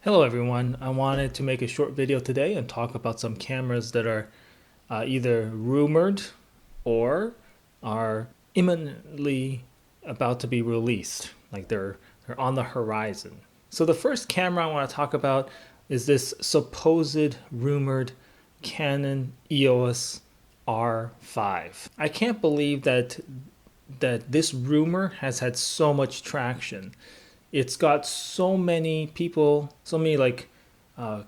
Hello everyone, I wanted to make a short video today and talk about some cameras that are either rumored or are imminently about to be released, like they're on the horizon. So the first camera I want to talk about is this supposed rumored Canon EOS R5. I can't believe that this rumor has had so much traction. It's got so many people, so many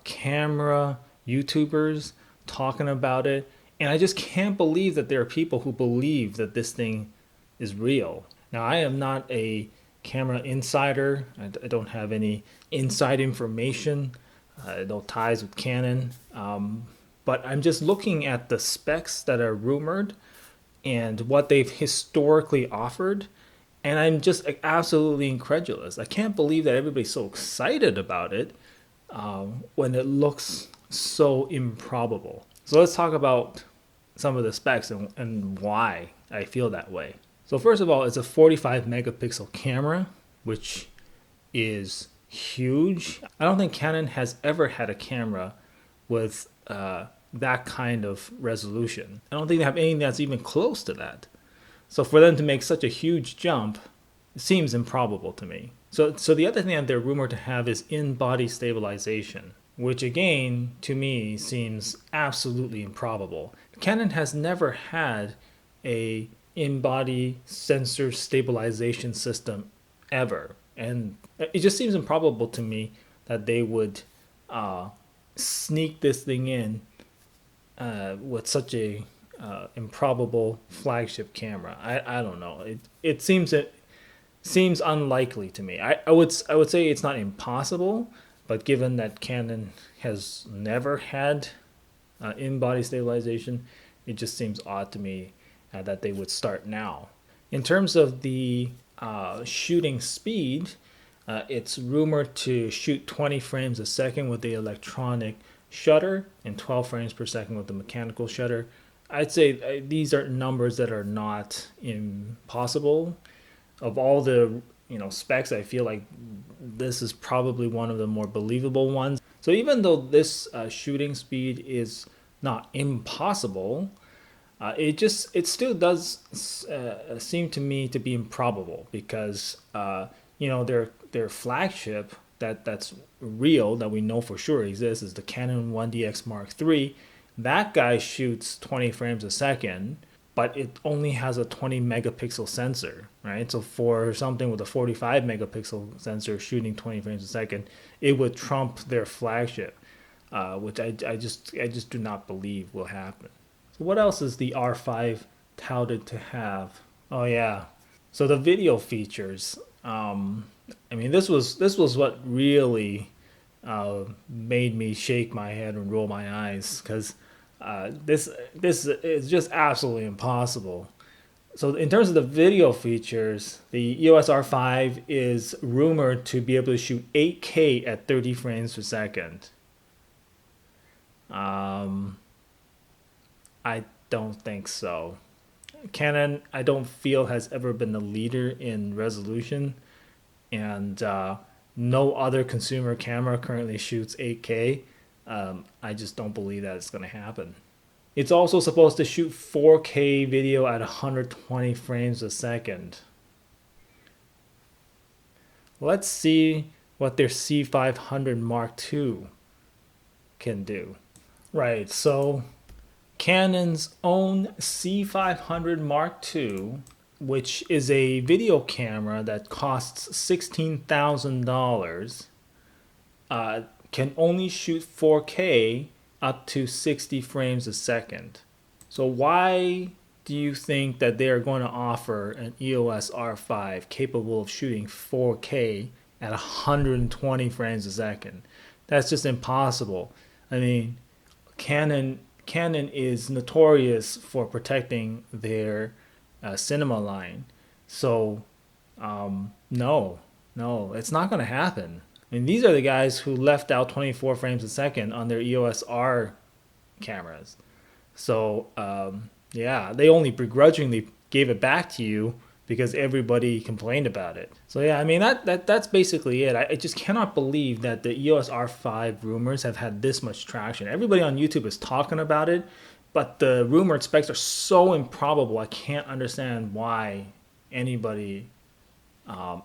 camera YouTubers talking about it, and I just can't believe that there are people who believe that this thing is real. Now, I am not a camera insider. I don't have any inside information, no ties with Canon. But I'm just looking at the specs that are rumored and what they've historically offered. And I'm just absolutely incredulous. I can't believe that everybody's so excited about it when it looks so improbable. So let's talk about some of the specs and why I feel that way. So first of all, it's a 45 megapixel camera, which is huge. I don't think Canon has ever had a camera with that kind of resolution. I don't think they have anything that's even close to that. So for them to make such a huge jump, it seems improbable to me. So the other thing that they're rumored to have is in-body stabilization, which again, to me, seems absolutely improbable. Canon has never had a in-body sensor stabilization system ever. And it just seems improbable to me that they would sneak this thing in with such a improbable flagship camera. I don't know. It seems unlikely to me. I would say it's not impossible, but given that Canon has never had in-body stabilization, it just seems odd to me that they would start now. In terms of the shooting speed, it's rumored to shoot 20 frames a second with the electronic shutter and 12 frames per second with the mechanical shutter. I'd say these are numbers that are not impossible. Of all the specs, I feel like this is probably one of the more believable ones. So even though this shooting speed is not impossible, it still does seem to me to be improbable because their flagship that's real, that we know for sure exists, is the Canon 1DX Mark III. That guy shoots 20 frames a second, but it only has a 20 megapixel sensor, right? So for something with a 45 megapixel sensor shooting 20 frames a second, it would trump their flagship, which I just do not believe will happen. So what else is the R5 touted to have? Oh yeah, so the video features. I mean, this was what really made me shake my head and roll my eyes because this is just absolutely impossible. So in terms of the video features, the EOS R5 is rumored to be able to shoot 8K at 30 frames per second. I don't think so. Canon, I don't feel, has ever been a leader in resolution, and no other consumer camera currently shoots 8K. I just don't believe that it's going to happen. It's also supposed to shoot 4K video at 120 frames a second. Let's see what their C500 Mark II can do. Right, so Canon's own C500 Mark II, which is a video camera that costs $16,000, can only shoot 4K up to 60 frames a second. So why do you think that they are going to offer an EOS R5 capable of shooting 4K at 120 frames a second? That's just impossible. I mean, Canon is notorious for protecting their cinema line. So no, it's not going to happen. I mean, these are the guys who left out 24 frames a second on their EOS R cameras. So yeah, they only begrudgingly gave it back to you because everybody complained about it. So yeah, I mean that's basically it. I just cannot believe that the EOS R5 rumors have had this much traction. Everybody on YouTube is talking about it, but the rumored specs are so improbable. I can't understand why anybody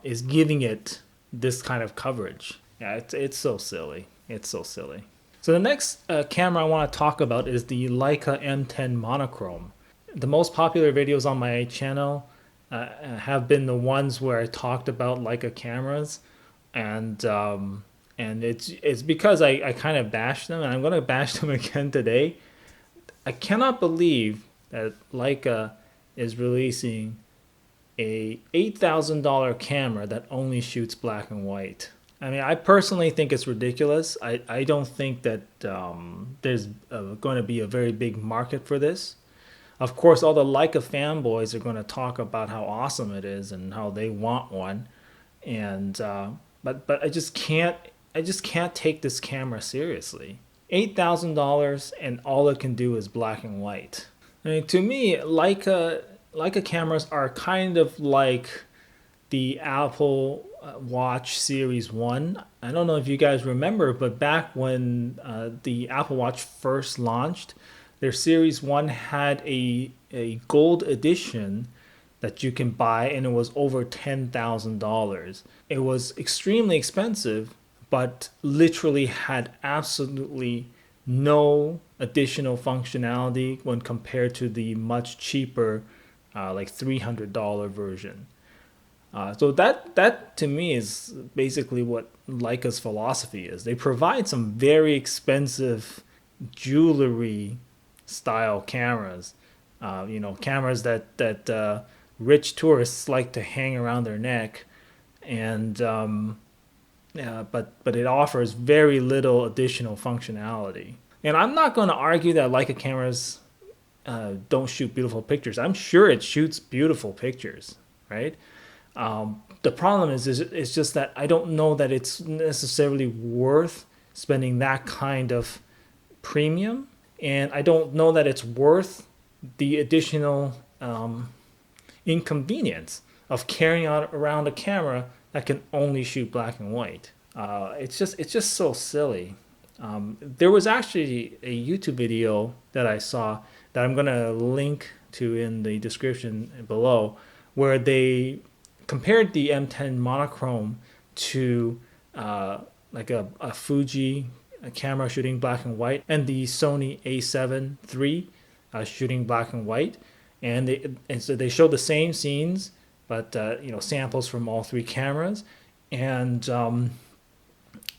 is giving it this kind of coverage. Yeah, it's so silly. It's so silly. So the next camera I want to talk about is the Leica M10 Monochrom. The most popular videos on my channel have been the ones where I talked about Leica cameras, and it's because I kind of bashed them, and I'm going to bash them again today. I cannot believe that Leica is releasing a $8,000 camera that only shoots black and white. I mean, I personally think it's ridiculous. I don't think that there's going to be a very big market for this. Of course, all the Leica fanboys are going to talk about how awesome it is and how they want one, and but I just can't take this camera seriously. $8,000 and all it can do is black and white. I mean, to me, Leica cameras are kind of like the Apple Watch Series 1. I don't know if you guys remember, but back when the Apple Watch first launched, their Series 1 had a gold edition that you can buy, and it was over $10,000. It was extremely expensive, but literally had absolutely no additional functionality when compared to the much cheaper like $300 version. So that to me is basically what Leica's philosophy is. They provide some very expensive jewelry style cameras, cameras that rich tourists like to hang around their neck, and but it offers very little additional functionality. And I'm not going to argue that Leica cameras don't shoot beautiful pictures. I'm sure it shoots beautiful pictures, right? The problem is it's just that I don't know that it's necessarily worth spending that kind of premium, and I don't know that it's worth the additional inconvenience of carrying around a camera that can only shoot black and white. It's just so silly. There was actually a YouTube video that I saw that I'm gonna link to in the description below, where they compared the M10 Monochrome to like a Fuji camera shooting black and white, and the Sony A7 III shooting black and white, and so they showed the same scenes, but samples from all three cameras, and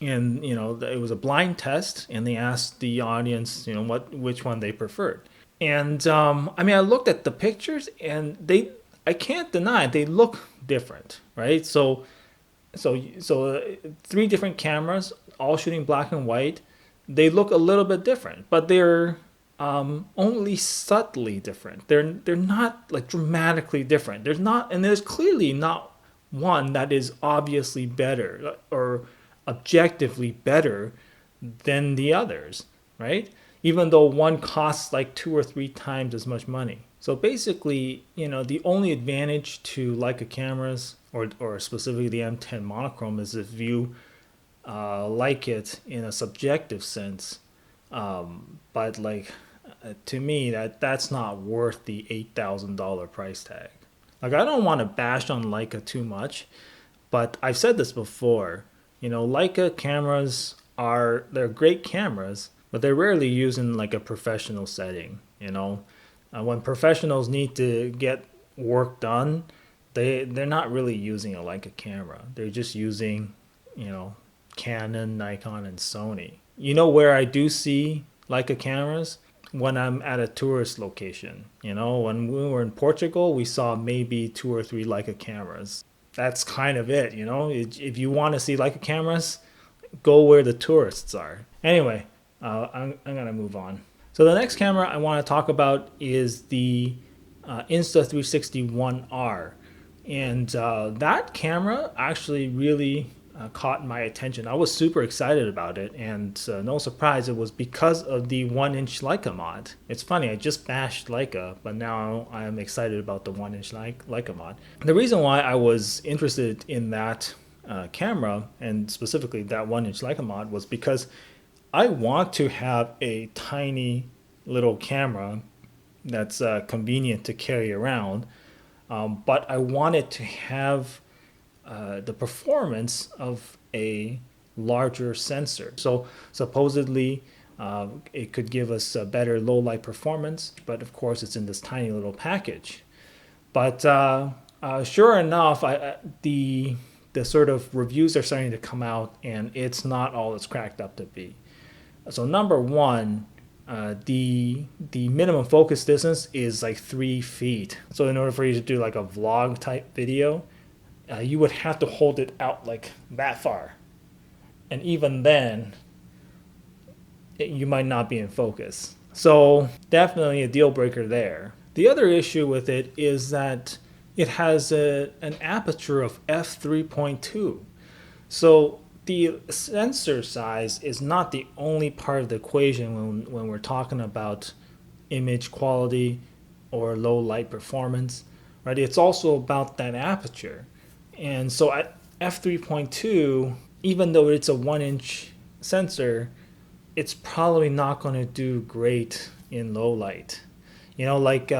it was a blind test, and they asked the audience which one they preferred, and I looked at the pictures, and I can't deny they look different, right? So three different cameras all shooting black and white. They look a little bit different, but they're only subtly different. They're not like dramatically different. There's clearly not one that is obviously better or objectively better than the others, right? Even though one costs like 2 or 3 times as much money. So basically, the only advantage to Leica cameras, or specifically the M10 Monochrome, is if you like it in a subjective sense. But to me, that's not worth the $8,000 price tag. Like, I don't want to bash on Leica too much, but I've said this before. Leica cameras they're great cameras, but they're rarely used in like a professional setting. When professionals need to get work done, they're not really using a Leica camera. They're just using, Canon, Nikon, and Sony. Where I do see Leica cameras? When I'm at a tourist location. When we were in Portugal, we saw maybe 2 or 3 Leica cameras. That's kind of it. If you want to see Leica cameras, go where the tourists are. Anyway, I'm gonna move on. So the next camera I want to talk about is the Insta360 1R, and that camera actually really caught my attention. I was super excited about it, and no surprise, it was because of the 1-inch Leica mod. It's funny, I just bashed Leica, but now I am excited about the 1-inch Leica mod. The reason why I was interested in that camera, and specifically that 1-inch Leica mod, was because I want to have a tiny little camera that's convenient to carry around, but I want it to have the performance of a larger sensor. So supposedly it could give us a better low light performance, but of course it's in this tiny little package. But sure enough, the sort of reviews are starting to come out, and it's not all it's cracked up to be. So number one, the minimum focus distance is like 3 feet. So in order for you to do like a vlog type video, you would have to hold it out like that far. And even then, you might not be in focus. So definitely a deal breaker there. The other issue with it is that it has an aperture of f3.2. So the sensor size is not the only part of the equation when we're talking about image quality or low light performance, right? It's also about that aperture. And so at f3.2, even though it's a 1-inch sensor, it's probably not going to do great in low light. You know, like,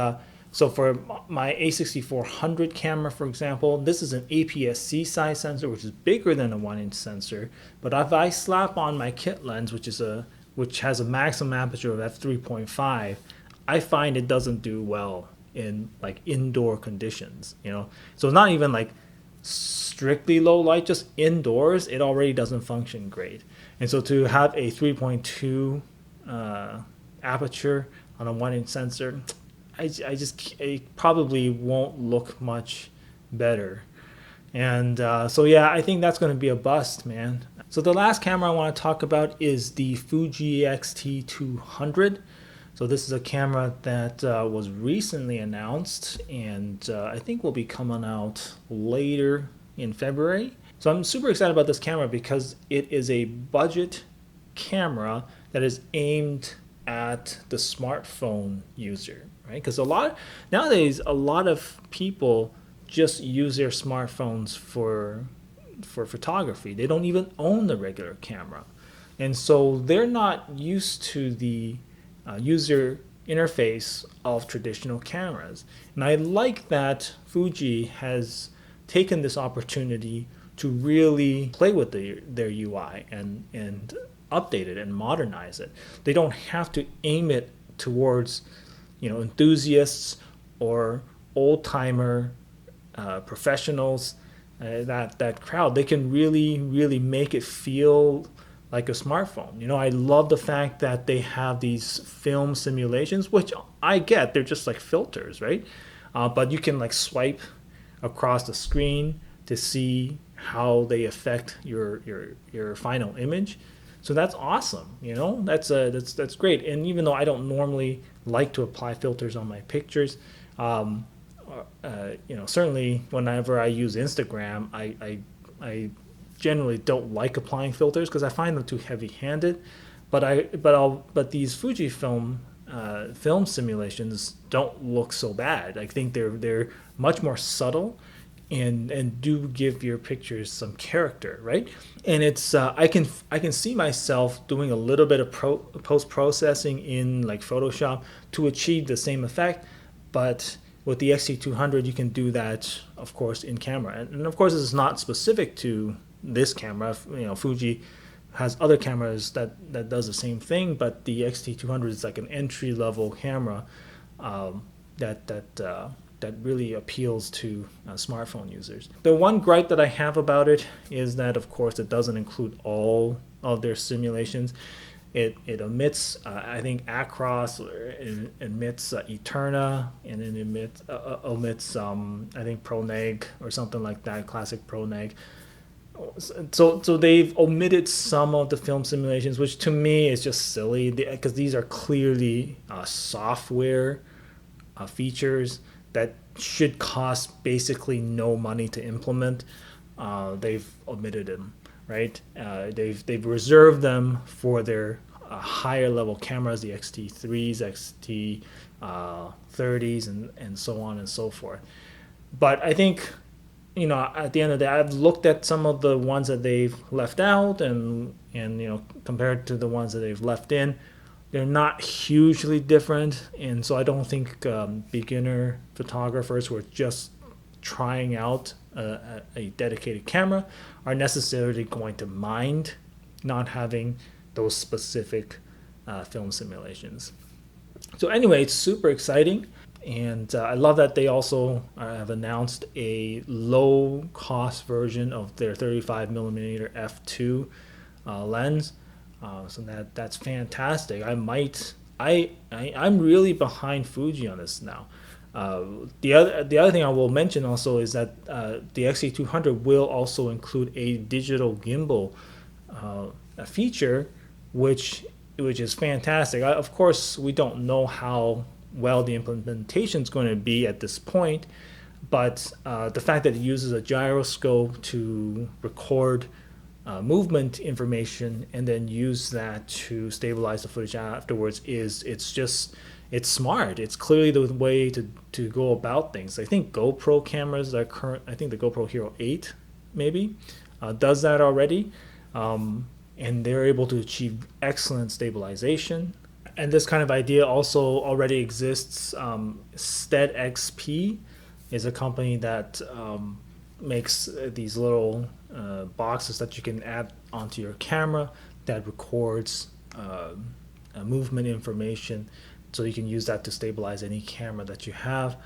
so for my A6400 camera, for example, this is an APS-C size sensor, which is bigger than a 1-inch sensor. But if I slap on my kit lens, which has a maximum aperture of f3.5, I find it doesn't do well in like indoor conditions. You know, so it's not even like strictly low light, just indoors, it already doesn't function great. And so to have a 3.2 aperture on a 1-inch sensor, it probably won't look much better. And so yeah, I think that's going to be a bust, man. So the last camera I want to talk about is the Fuji X-T200. So this is a camera that was recently announced, and I think will be coming out later in February. So I'm super excited about this camera because it is a budget camera that is aimed at the smartphone user, right? Because nowadays a lot of people just use their smartphones for photography. They don't even own the regular camera, and so they're not used to the user interface of traditional cameras. And I like that Fuji has taken this opportunity to really play with their UI and update it and modernize it. They don't have to aim it towards, you know, enthusiasts or old-timer professionals, that crowd. They can really make it feel like a smartphone. You know, I love the fact that they have these film simulations, which I get, they're just like filters, right? But you can like swipe across the screen to see how they affect your final image. So that's awesome. You know, that's great. And even though I don't normally like to apply filters on my pictures, you know, certainly whenever I use Instagram, I generally don't like applying filters because I find them too heavy-handed. But these Fujifilm film simulations don't look so bad. I think they're much more subtle and do give your pictures some character, right? And it's I can see myself doing a little bit of post-processing in like Photoshop to achieve the same effect, but with the X-T200 you can do that, of course, in camera. And of course, this is not specific to this camera. You know, Fuji has other cameras that does the same thing, but the X-T200 is like an entry-level camera that really appeals to smartphone users. The one gripe that I have about it is that, of course, it doesn't include all of their simulations. It omits, I think, Acros, it omits Eterna, and then omits, I think, ProNeg or something like that, classic ProNeg. So they've omitted some of the film simulations, which to me is just silly because these are clearly software features that should cost basically no money to implement. They've omitted them. right? They've reserved them for their higher level cameras, the X-T3s, X-T30s, and so on and so forth. But I think, at the end of the day, I've looked at some of the ones that they've left out, and compared to the ones that they've left in, they're not hugely different. And so I don't think beginner photographers who are just trying out a dedicated camera are necessarily going to mind not having those specific film simulations. So anyway, it's super exciting. And I love that they also have announced a low cost version of their 35mm f2 lens. So that's fantastic. I'm really behind Fuji on this now. The other thing I will mention also is that the X-T200 will also include a digital gimbal feature, which is fantastic. Of course, we don't know how well the implementation is going to be at this point, but the fact that it uses a gyroscope to record movement information and then use that to stabilize the footage afterwards it's smart. It's clearly the way to go about things. I think GoPro cameras I think the GoPro Hero 8 maybe does that already, and they're able to achieve excellent stabilization. And this kind of idea also already exists. Stead XP is a company that makes these little boxes that you can add onto your camera that records movement information, so you can use that to stabilize any camera that you have.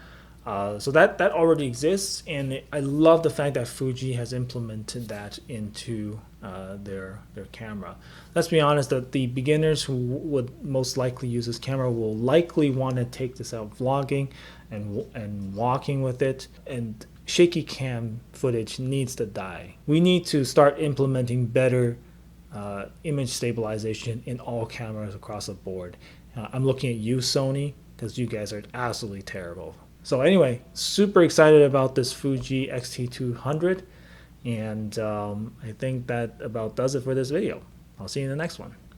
So that already exists, and I love the fact that Fuji has implemented that into their camera. Let's be honest, that the beginners who would most likely use this camera will likely want to take this out vlogging and walking with it, and shaky cam footage needs to die. We need to start implementing better image stabilization in all cameras across the board. I'm looking at you, Sony, because you guys are absolutely terrible. So anyway, super excited about this Fuji X-T200, and I think that about does it for this video. I'll see you in the next one.